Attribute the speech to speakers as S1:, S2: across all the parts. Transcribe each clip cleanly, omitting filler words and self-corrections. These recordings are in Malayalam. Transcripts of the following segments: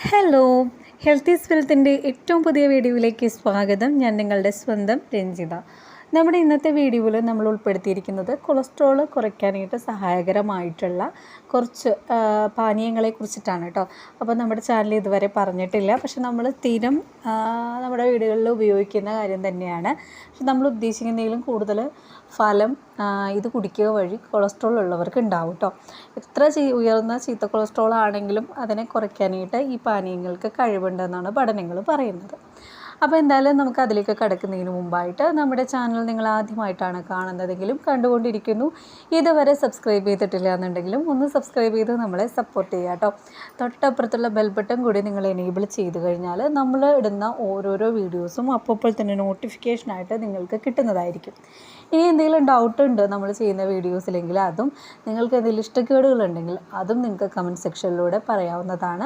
S1: ഹലോ, ഹെൽത്ത് ഈസ് വെൽത്തിൻ്റെ ഏറ്റവും പുതിയ വീഡിയോയിലേക്ക് സ്വാഗതം. ഞാൻ നിങ്ങളുടെ സ്വന്തം രഞ്ജിത. നമ്മുടെ ഇന്നത്തെ വീഡിയോയിൽ നമ്മൾ ഉൾപ്പെടുത്തിയിരിക്കുന്നത് കൊളസ്ട്രോൾ കുറയ്ക്കാനായിട്ട് സഹായകരമായിട്ടുള്ള കുറച്ച് പാനീയങ്ങളെ കുറിച്ചിട്ടാണ് കേട്ടോ. അപ്പോൾ നമ്മുടെ ചാനൽ ഇതുവരെ പറഞ്ഞിട്ടില്ല, പക്ഷെ നമ്മൾ സ്ഥിരം നമ്മുടെ വീടുകളിൽ ഉപയോഗിക്കുന്ന കാര്യം തന്നെയാണ്. പക്ഷെ നമ്മൾ ഉദ്ദേശിക്കുന്നതിലും കൂടുതൽ ഫലം ഇത് കുടിക്കുക വഴി കൊളസ്ട്രോൾ ഉള്ളവർക്ക് ഉണ്ടാവും കേട്ടോ. എത്ര ഉയർന്ന ചീത്ത കൊളസ്ട്രോൾ ആണെങ്കിലും അതിനെ കുറയ്ക്കാനായിട്ട് ഈ പാനീയങ്ങൾക്ക് കഴിവുണ്ടെന്നാണ് പഠനങ്ങൾ പറയുന്നത്. അപ്പോൾ എന്തായാലും നമുക്ക് അതിലേക്ക് കടക്കുന്നതിന് മുമ്പായിട്ട് നമ്മുടെ ചാനൽ നിങ്ങൾ ആദ്യമായിട്ടാണ് കാണുന്നതെങ്കിലും കണ്ടുകൊണ്ടിരിക്കുന്നു, ഇതുവരെ സബ്സ്ക്രൈബ് ചെയ്തിട്ടില്ല എന്നുണ്ടെങ്കിലും ഒന്ന് സബ്സ്ക്രൈബ് ചെയ്ത് നമ്മളെ സപ്പോർട്ട് ചെയ്യുക കേട്ടോ. തൊട്ടപ്പുറത്തുള്ള ബെൽ ബട്ടൺ കൂടി നിങ്ങൾ എനേബിൾ ചെയ്ത് കഴിഞ്ഞാൽ നമ്മൾ ഇടുന്ന ഓരോരോ വീഡിയോസും അപ്പോൾ തന്നെ നോട്ടിഫിക്കേഷനായിട്ട് നിങ്ങൾക്ക് കിട്ടുന്നതായിരിക്കും. ഇനി എന്തെങ്കിലും ഡൗട്ട് ഉണ്ട് നമ്മൾ ചെയ്യുന്ന വീഡിയോസിലെങ്കിൽ അതും, നിങ്ങൾക്ക് എന്തെങ്കിലും ഇഷ്ടക്കേടുകളുണ്ടെങ്കിൽ അതും നിങ്ങൾക്ക് കമൻറ്റ് സെക്ഷനിലൂടെ പറയാവുന്നതാണ്.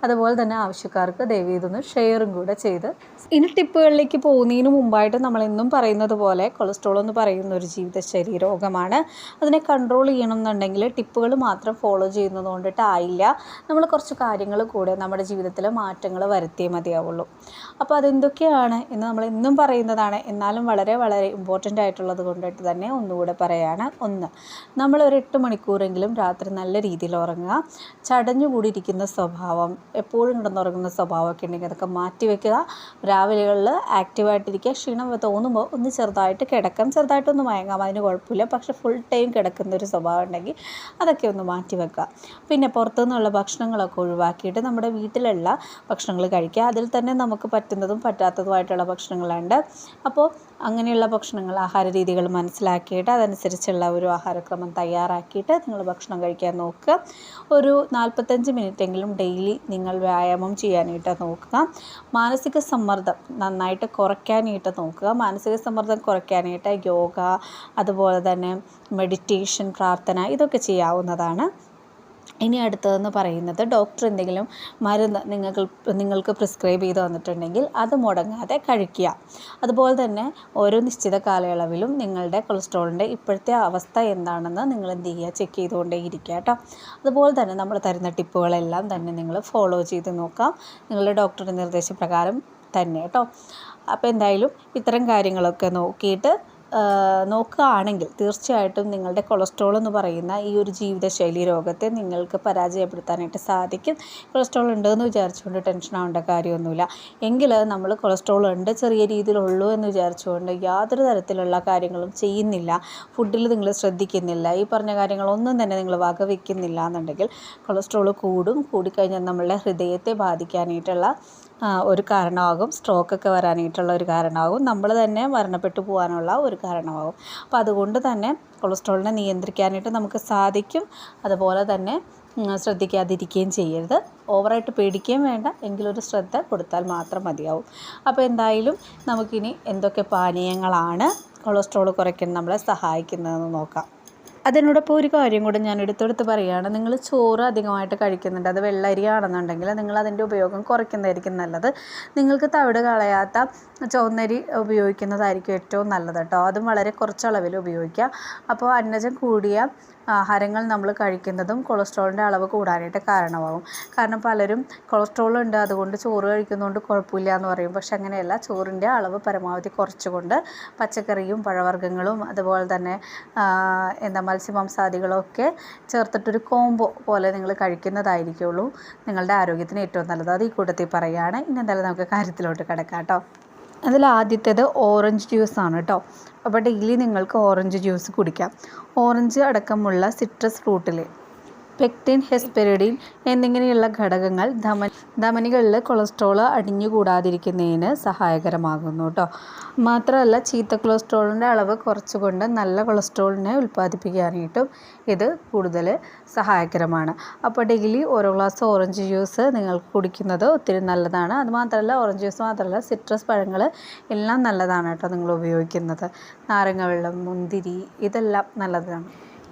S1: അതുപോലെ തന്നെ ആവശ്യക്കാർക്ക് ദയവ് ഇതൊന്ന് ഷെയറും കൂടെ ചെയ്ത്. ഇനി ടിപ്പുകളിലേക്ക് പോകുന്നതിന് മുമ്പായിട്ട് നമ്മളെന്നും പറയുന്നത് പോലെ കൊളസ്ട്രോൾ എന്ന് പറയുന്ന ഒരു ജീവിതശൈലി രോഗമാണ്. അതിനെ കൺട്രോൾ ചെയ്യണം എന്നുണ്ടെങ്കിൽ ടിപ്പുകൾ മാത്രം ഫോളോ ചെയ്യുന്നത് കൊണ്ടിട്ടായില്ല. നമ്മൾ കുറച്ച് കാര്യങ്ങൾ കൂടെ നമ്മുടെ ജീവിതത്തിൽ മാറ്റങ്ങൾ വരുത്തിയേ മതിയാവുള്ളൂ. അപ്പോൾ അതെന്തൊക്കെയാണ് എന്ന് നമ്മളെന്നും പറയുന്നതാണ്, എന്നാലും വളരെ വളരെ ഇമ്പോർട്ടൻ്റ് ആയിട്ടുള്ളത് കൊണ്ടിട്ട് തന്നെ ഒന്നുകൂടെ പറയുകയാണ്. ഒന്ന്, നമ്മളൊരു 8 മണിക്കൂറെങ്കിലും രാത്രി നല്ല രീതിയിൽ ഉറങ്ങുക. ചടഞ്ഞുകൂടിയിരിക്കുന്ന സ്വഭാവം, എപ്പോഴും കിടന്നുറങ്ങുന്ന സ്വഭാവമൊക്കെ ഉണ്ടെങ്കിൽ അതൊക്കെ മാറ്റി വയ്ക്കുക. രാവിലെകളിൽ ആക്റ്റീവായിട്ടിരിക്കുക. ക്ഷീണം തോന്നുമ്പോൾ ഒന്ന് ചെറുതായിട്ട് കിടക്കാം, ചെറുതായിട്ടൊന്ന് മയങ്ങാം, അതിന് കുഴപ്പമില്ല. പക്ഷേ ഫുൾ ടൈം കിടക്കുന്നൊരു സ്വഭാവം ഉണ്ടെങ്കിൽ അതൊക്കെ ഒന്ന് മാറ്റി വെക്കുക. പിന്നെ പുറത്തുനിന്നുള്ള ഭക്ഷണങ്ങളൊക്കെ ഒഴിവാക്കിയിട്ട് നമ്മുടെ വീട്ടിലുള്ള ഭക്ഷണങ്ങൾ കഴിക്കുക. അതിൽ തന്നെ നമുക്ക് പറ്റുന്നതും പറ്റാത്തതുമായിട്ടുള്ള ഭക്ഷണങ്ങളുണ്ട്. അപ്പോൾ അങ്ങനെയുള്ള ഭക്ഷണങ്ങൾ, ആഹാര രീതികൾ മനസ്സിലാക്കിയിട്ട് അതനുസരിച്ചുള്ള ഒരു ആഹാരക്രമം തയ്യാറാക്കിയിട്ട് നിങ്ങൾ ഭക്ഷണം കഴിക്കാൻ നോക്കുക. ഒരു 45 മിനിറ്റെങ്കിലും ഡെയിലി നിങ്ങൾ വ്യായാമം ചെയ്യാനായിട്ട് നോക്കുക. മാനസിക സമ്മർദ്ദം നന്നായിട്ട് കുറയ്ക്കാനായിട്ട് നോക്കുക. മാനസിക സമ്മർദ്ദം കുറയ്ക്കാനായിട്ട് യോഗ, അതുപോലെ തന്നെ മെഡിറ്റേഷൻ, പ്രാർത്ഥന, ഇതൊക്കെ ചെയ്യാവുന്നതാണ്. ഇനി അടുത്തതെന്ന് പറയുന്നത്, ഡോക്ടർ എന്തെങ്കിലും മരുന്ന് നിങ്ങൾക്ക് പ്രിസ്ക്രൈബ് ചെയ്ത് തന്നിട്ടുണ്ടെങ്കിൽ അത് മുടങ്ങാതെ കഴിക്കുക. അതുപോലെ തന്നെ ഓരോ നിശ്ചിത കാലയളവിലും നിങ്ങളുടെ കൊളസ്ട്രോളിൻ്റെ ഇപ്പോഴത്തെ അവസ്ഥ എന്താണെന്ന് നിങ്ങൾ എന്ത് ചെയ്യുക, ചെക്ക് ചെയ്തുകൊണ്ടേ ഇരിക്കുക കേട്ടോ. അതുപോലെ തന്നെ നമ്മൾ തരുന്ന ടിപ്പുകളെല്ലാം തന്നെ നിങ്ങൾ ഫോളോ ചെയ്ത് നോക്കാം, നിങ്ങളുടെ ഡോക്ടറുടെ നിർദ്ദേശപ്രകാരം തന്നെ കേട്ടോ. അപ്പോൾ എന്തായാലും ഇത്തരം കാര്യങ്ങളൊക്കെ നോക്കുകയാണെങ്കിൽ തീർച്ചയായിട്ടും നിങ്ങളുടെ കൊളസ്ട്രോൾ എന്ന് പറയുന്ന ഈ ഒരു ജീവിതശൈലി രോഗത്തെ നിങ്ങൾക്ക് പരാജയപ്പെടുത്താനായിട്ട് സാധിക്കും. കൊളസ്ട്രോൾ ഉണ്ടെന്ന് വിചാരിച്ചുകൊണ്ട് ടെൻഷൻ ആവേണ്ട കാര്യമൊന്നുമില്ല. എങ്കിൽ നമ്മൾ കൊളസ്ട്രോൾ ഉണ്ട്, ചെറിയ രീതിയിലുള്ളൂ എന്ന് വിചാരിച്ചുകൊണ്ട് യാതൊരു തരത്തിലുള്ള കാര്യങ്ങളും ചെയ്യുന്നില്ല, ഫുഡിൽ നിങ്ങൾ ശ്രദ്ധിക്കുന്നില്ല, ഈ പറഞ്ഞ കാര്യങ്ങളൊന്നും തന്നെ നിങ്ങൾ വകവയ്ക്കുന്നില്ല എന്നുണ്ടെങ്കിൽ കൊളസ്ട്രോൾ കൂടിക്കഴിഞ്ഞാൽ നമ്മളുടെ ഹൃദയത്തെ ബാധിക്കാനായിട്ടുള്ള ഒരു കാരണമാകും, സ്ട്രോക്കൊക്കെ വരാനായിട്ടുള്ള ഒരു കാരണമാകും, നമ്മൾ തന്നെ മരണപ്പെട്ടു പോകാനുള്ള ഒരു കാരണമാകും. അപ്പോൾ അതുകൊണ്ട് തന്നെ കൊളസ്ട്രോളിനെ നിയന്ത്രിക്കാനായിട്ട് നമുക്ക് സാധിക്കും. അതുപോലെ തന്നെ ശ്രദ്ധിക്കാതിരിക്കുകയും ചെയ്യരുത്. ഓവറായിട്ട് പേടിക്കുകയും വേണ്ട, എങ്കിലൊരു ശ്രദ്ധ കൊടുത്താൽ മാത്രം മതിയാവും. അപ്പോൾ എന്തായാലും നമുക്കിനി എന്തൊക്കെ പാനീയങ്ങളാണ് കൊളസ്ട്രോൾ കുറയ്ക്കാൻ നമ്മളെ സഹായിക്കുന്നതെന്ന് നോക്കാം. അതിനോടൊപ്പം ഒരു കാര്യം കൂടെ ഞാൻ എടുത്തെടുത്ത് പറയുകയാണ്. നിങ്ങൾ ചോറ് അധികമായിട്ട് കഴിക്കുന്നുണ്ട്, അത് വെള്ളരിയാണെന്നുണ്ടെങ്കിൽ നിങ്ങൾ അതിൻ്റെ ഉപയോഗം കുറയ്ക്കുന്നതായിരിക്കും നല്ലത്. നിങ്ങൾക്ക് തവിട് കളയാത്ത ചുവന്നരി ഉപയോഗിക്കുന്നതായിരിക്കും ഏറ്റവും നല്ലത് കേട്ടോ. അതും വളരെ കുറച്ചളവിൽ ഉപയോഗിക്കുക. അപ്പോൾ അന്നജം കൂടിയ ആഹാരങ്ങൾ നമ്മൾ കഴിക്കുന്നതും കൊളസ്ട്രോളിൻ്റെ അളവ് കൂടാനായിട്ട് കാരണമാകും. കാരണം പലരും കൊളസ്ട്രോൾ ഉണ്ട് അതുകൊണ്ട് ചോറ് കഴിക്കുന്നതുകൊണ്ട് കുഴപ്പമില്ല എന്ന് പറയും. പക്ഷെ അങ്ങനെയല്ല, ചോറിൻ്റെ അളവ് പരമാവധി കുറച്ചുകൊണ്ട് പച്ചക്കറിയും പഴവർഗ്ഗങ്ങളും അതുപോലെ തന്നെ മത്സ്യമാംസാദികളൊക്കെ ചേർത്തിട്ടൊരു കോംബോ പോലെ നിങ്ങൾ കഴിക്കുന്നതായിരിക്കുള്ളൂ നിങ്ങളുടെ ആരോഗ്യത്തിന് ഏറ്റവും നല്ലത്. അത് ഈ കൂട്ടത്തിൽ പറയുകയാണ്. ഇനി എന്തായാലും നമുക്ക് കാര്യത്തിലോട്ട് കിടക്കാം കേട്ടോ. അതിൽ ആദ്യത്തേത് ഓറഞ്ച് ജ്യൂസാണ് കേട്ടോ. അപ്പോൾ ഡെയിലി നിങ്ങൾക്ക് ഓറഞ്ച് ജ്യൂസ് കുടിക്കാം. ഓറഞ്ച് അടക്കമുള്ള സിട്രസ് ഫ്രൂട്ടിൽ പെക്റ്റിൻ, ഹെസ്പെരിഡിൻ എന്നിങ്ങനെയുള്ള ഘടകങ്ങൾ ധമനികളിൽ കൊളസ്ട്രോൾ അടിഞ്ഞുകൂടാതിരിക്കുന്നതിന് സഹായകരമാകുന്നു കേട്ടോ. മാത്രമല്ല ചീത്ത കൊളസ്ട്രോളിൻ്റെ അളവ് കുറച്ചുകൊണ്ട് നല്ല കൊളസ്ട്രോളിനെ ഉൽപ്പാദിപ്പിക്കാനായിട്ടും ഇത് കൂടുതൽ സഹായകരമാണ്. അപ്പോൾ ഡെയിലി ഓരോ ഗ്ലാസ് ഓറഞ്ച് ജ്യൂസ് നിങ്ങൾക്ക് കുടിക്കുന്നത് ഒത്തിരി നല്ലതാണ്. അതുമാത്രമല്ല ഓറഞ്ച് ജ്യൂസ് മാത്രമല്ല സിട്രസ് പഴങ്ങൾ എല്ലാം നല്ലതാണ് കേട്ടോ നിങ്ങൾ ഉപയോഗിക്കുന്നത്. നാരങ്ങ വെള്ളം, മുന്തിരി, ഇതെല്ലാം നല്ലതാണ്.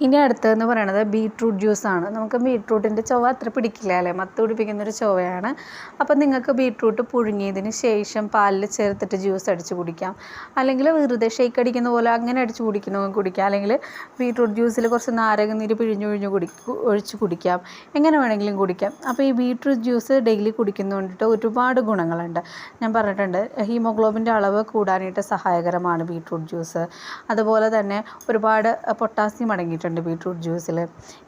S1: ഇനി അടുത്തതെന്ന് പറയുന്നത് ബീട്രൂട്ട് ജ്യൂസാണ്. നമുക്ക് ബീട്രൂട്ടിൻ്റെ ചുവ അത്ര പിടിക്കില്ല അല്ലേ, മത്ത് പിടിപ്പിക്കുന്നൊരു ചുവയാണ്. അപ്പോൾ നിങ്ങൾക്ക് ബീട്രൂട്ട് പുഴുങ്ങിയതിന് ശേഷം പാലിൽ ചേർത്തിട്ട് ജ്യൂസ് അടിച്ച് കുടിക്കാം, അല്ലെങ്കിൽ വെറുതെ ഷേക്ക് അടിക്കുന്ന പോലെ അങ്ങനെ അടിച്ച് കുടിക്കാം, അല്ലെങ്കിൽ ബീട്രൂട്ട് ജ്യൂസിൽ കുറച്ച് നാരങ്ങനീര് പിഴിഞ്ഞൊഴിഞ്ഞ് ഒഴിച്ച് കുടിക്കാം, എങ്ങനെ വേണമെങ്കിലും കുടിക്കാം. അപ്പോൾ ഈ ബീട്രൂട്ട് ജ്യൂസ് ഡെയിലി കുടിക്കുന്നതുകൊണ്ടിട്ട് ഒരുപാട് ഗുണങ്ങളുണ്ട്. ഞാൻ പറഞ്ഞിട്ടുണ്ട്, ഹീമോഗ്ലോബിൻ്റെ അളവ് കൂടാനായിട്ട് സഹായകരമാണ് ബീട്രൂട്ട് ജ്യൂസ്. അതുപോലെ തന്നെ ഒരുപാട് പൊട്ടാസ്യം അടങ്ങിയിട്ടുണ്ട് ബീട്രൂട്ട് ജ്യൂസിൽ.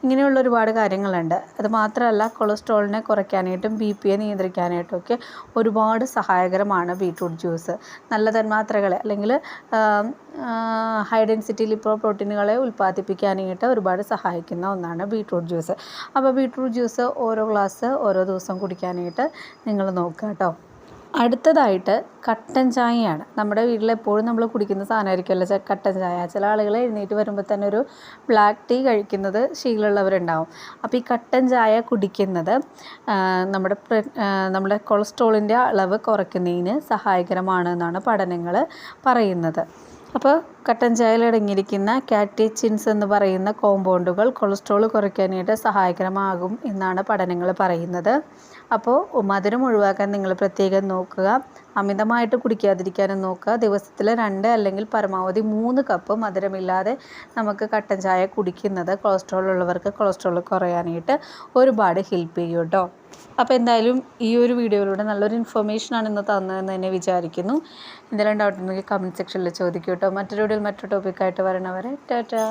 S1: ഇങ്ങനെയുള്ള ഒരുപാട് കാര്യങ്ങളുണ്ട്. അത് മാത്രമല്ല, കൊളസ്ട്രോളിനെ കുറയ്ക്കാനായിട്ടും BP നിയന്ത്രിക്കാനായിട്ടും ഒക്കെ ഒരുപാട് സഹായകരമാണ് ബീട്രൂട്ട് ജ്യൂസ്. നല്ല തന്മാത്രകളെ അല്ലെങ്കിൽ ഹൈ ഡെൻസിറ്റി ലിപ്പോപ്രോട്ടീനുകളെ ഉൽപ്പാദിപ്പിക്കാനായിട്ട് ഒരുപാട് സഹായിക്കുന്ന ഒന്നാണ് ബീട്രൂട്ട് ജ്യൂസ്. അപ്പോൾ ബീട്രൂട്ട് ജ്യൂസ് ഓരോ ഗ്ലാസ് ഓരോ ദിവസം കുടിക്കാനായിട്ട് നിങ്ങൾ നോക്കുക കേട്ടോ. അടുത്തതായിട്ട് കട്ടൻ ചായയാണ്. നമ്മുടെ വീട്ടിലെപ്പോഴും നമ്മൾ കുടിക്കുന്ന സാധനമായിരിക്കുമല്ലോ കട്ടൻ ചായ. ചില ആളുകൾ എഴുന്നേറ്റ് വരുമ്പോൾ തന്നെ ഒരു ബ്ലാക്ക് ടീ കഴിക്കുന്നത് ശീലമുള്ളവരുണ്ടാവും. അപ്പോൾ ഈ കട്ടൻ ചായ കുടിക്കുന്നത് നമ്മുടെ കൊളസ്ട്രോളിൻ്റെ അളവ് കുറയ്ക്കുന്നതിന് സഹായകരമാണ് എന്നാണ് പഠനങ്ങൾ പറയുന്നത്. അപ്പോൾ കട്ടൻ ചായയിൽ അടങ്ങിയിരിക്കുന്ന കാറ്റെച്ചിൻസ് എന്ന് പറയുന്ന കോമ്പൗണ്ടുകൾ കൊളസ്ട്രോൾ കുറയ്ക്കാനായിട്ട് സഹായകരമാകും എന്നാണ് പഠനങ്ങൾ പറയുന്നത്. അപ്പോൾ മധുരം ഒഴിവാക്കാൻ നിങ്ങൾ പ്രത്യേകം നോക്കുക, അമിതമായിട്ട് കുടിക്കാതിരിക്കാനും നോക്കുക. ദിവസത്തിൽ 2 അല്ലെങ്കിൽ പരമാവധി 3 കപ്പ് മധുരമില്ലാതെ നമുക്ക് കട്ടൻ ചായ കുടിക്കുന്നത് കൊളസ്ട്രോൾ ഉള്ളവർക്ക് കൊളസ്ട്രോൾ കുറയാനായിട്ട് ഒരുപാട് ഹെൽപ്പ് ചെയ്യും കേട്ടോ. അപ്പോൾ എന്തായാലും ഈ ഒരു വീഡിയോയിലൂടെ നല്ലൊരു ഇൻഫർമേഷനാണ് ഇന്ന് തന്നതെന്ന് തന്നെ വിചാരിക്കുന്നു. എന്തെങ്കിലും ഡൗട്ട് ഉണ്ടെങ്കിൽ കമൻറ്റ് സെക്ഷനിൽ ചോദിക്കൂ കേട്ടോ. മറ്റൊരു വീഡിയോയിൽ മറ്റൊരു ടോപ്പിക്കായിട്ട് വരണവരെ ടാറ്റാ.